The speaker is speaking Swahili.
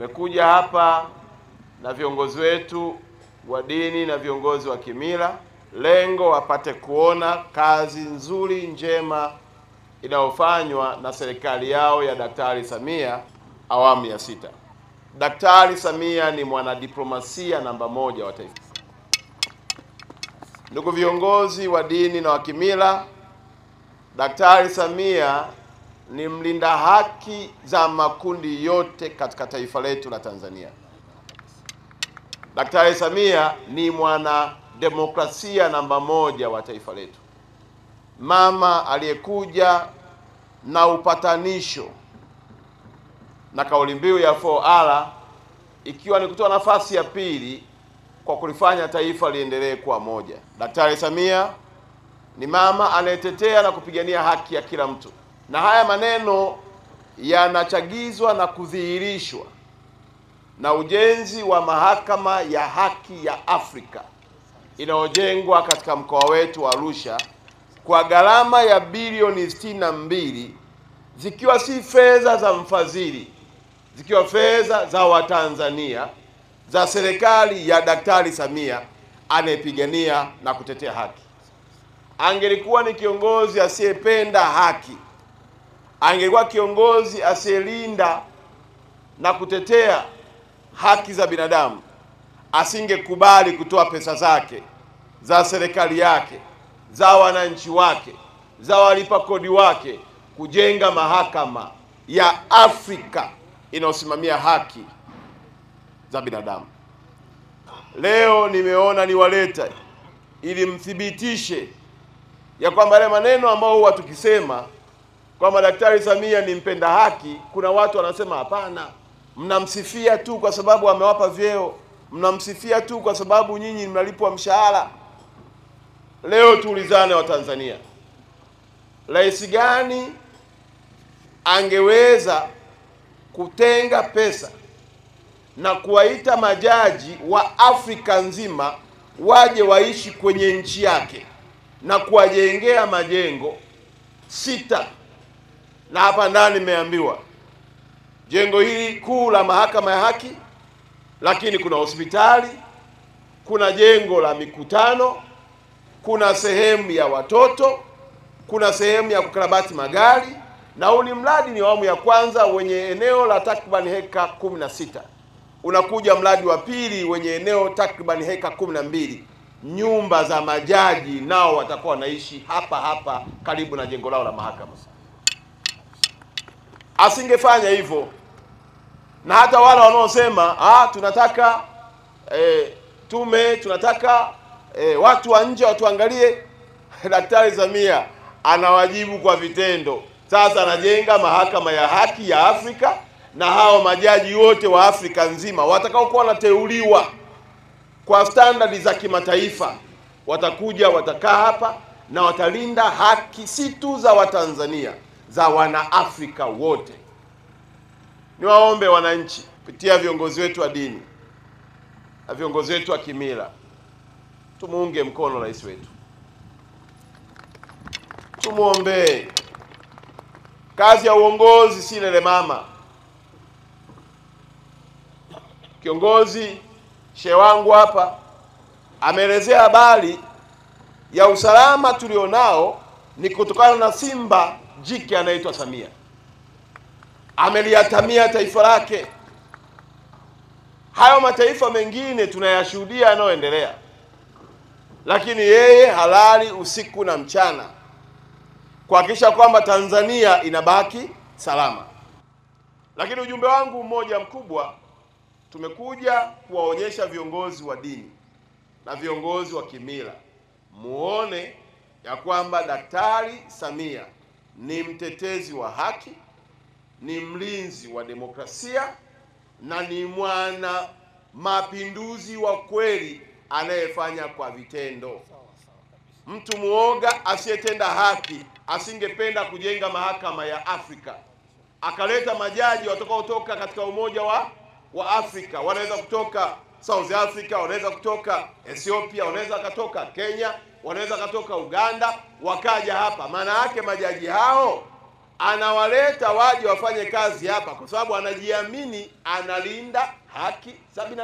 Tumekuja hapa na viongozi wetu wa dini na viongozi wa kimila, lengo wapate kuona kazi nzuri njema inayofanywa na serikali yao ya Daktari Samia awamu ya 6. Daktari Samia ni mwanadiplomasia namba 1 wa taifa. Ndugu viongozi wa dini na wa kimila, Daktari Samia ni mlinda haki za makundi yote katika taifa letu la Tanzania. Daktari Samia ni mwana demokrasia namba 1 wa taifa letu. Mama aliyekuja na upatanisho na kauli mbiu ya 4R, ikiwa ni kutoa nafasi ya pili kwa kulifanya taifa liendelee kuwa moja. Daktari Samia ni mama anayetetea na kupigania haki ya kila mtu, na haya maneno yanachagizwa na kudhihirishwa na ujenzi wa mahakama ya haki ya Afrika inayojengwa katika mkoa wetu wa Arusha kwa gharama ya bilioni 62, zikiwa si fedha za mfadhili, zikiwa fedha za Watanzania, za serikali ya Daktari Samia anayepigania na kutetea haki. Angelikuwa ni kiongozi asiyependa haki, angelikuwa kiongozi asiyelinda na kutetea haki za binadamu, asingekubali kutoa pesa zake, za serikali yake, za wananchi wake, za walipa kodi wake, kujenga mahakama ya Afrika inayosimamia haki za binadamu. Leo nimeona niwaleta ili mthibitishe ya kwamba yale maneno ambayo huwa tukisema kwamba Daktari Samia ni mpenda haki, kuna watu wanasema hapana, mnamsifia tu kwa sababu amewapa vyeo, mnamsifia tu kwa sababu nyinyi mnalipwa mshahara. Leo tuulizane wa Tanzania, rais gani angeweza kutenga pesa na kuwaita majaji wa Afrika nzima waje waishi kwenye nchi yake na kuwajengea majengo 6? Na hapa ndani nimeambiwa jengo hili kuu la mahakama ya haki, lakini kuna hospitali, kuna jengo la mikutano, kuna sehemu ya watoto, kuna sehemu ya kukarabati magari, na huu ni mradi ni awamu ya kwanza wenye eneo la takriban heka 16. Unakuja mradi wa pili wenye eneo takriban heka 12. Nyumba za majaji nao watakuwa wanaishi hapa hapa karibu na jengo lao la mahakama. Asingefanya hivyo. Na hata wale wanaosema tunataka tume, tunataka watu wa nje watuangalie, Daktari Samia anawajibu kwa vitendo. Sasa anajenga mahakama ya haki ya Afrika, na hao majaji wote wa Afrika nzima watakaokuwa wanateuliwa kwa standardi za kimataifa watakuja, watakaa hapa na watalinda haki si tu za Watanzania, za wana-Afrika wote. Niwaombe wananchi kupitia viongozi wetu wa dini na viongozi wetu wa kimila, tumuunge mkono rais wetu, tumuombe. Kazi ya uongozi si lele mama. Kiongozi shehe wangu hapa ameelezea habari ya usalama tulionao ni kutokana na simba jike anaitwa Samia. Ameliatamia taifa lake. Hayo mataifa mengine tunayashuhudia yanayoendelea, lakini yeye halali usiku na mchana kuhakikisha kwamba Tanzania inabaki salama. Lakini ujumbe wangu mmoja mkubwa, tumekuja kuwaonyesha viongozi wa dini na viongozi wa kimila muone ya kwamba Daktari Samia ni mtetezi wa haki, ni mlinzi wa demokrasia, na ni mwana mapinduzi wa kweli anayefanya kwa vitendo. Mtu muoga asiyetenda haki asingependa kujenga mahakama ya Afrika, akaleta majaji watakaotoka katika Umoja wa Afrika. Wanaweza kutoka South Africa, wanaweza kutoka Ethiopia, wanaweza kutoka Kenya, wanaweza kutoka Uganda, wakaja hapa. Maana yake majaji hao anawaleta waje wafanye kazi hapa kwa sababu anajiamini analinda haki za binadamu.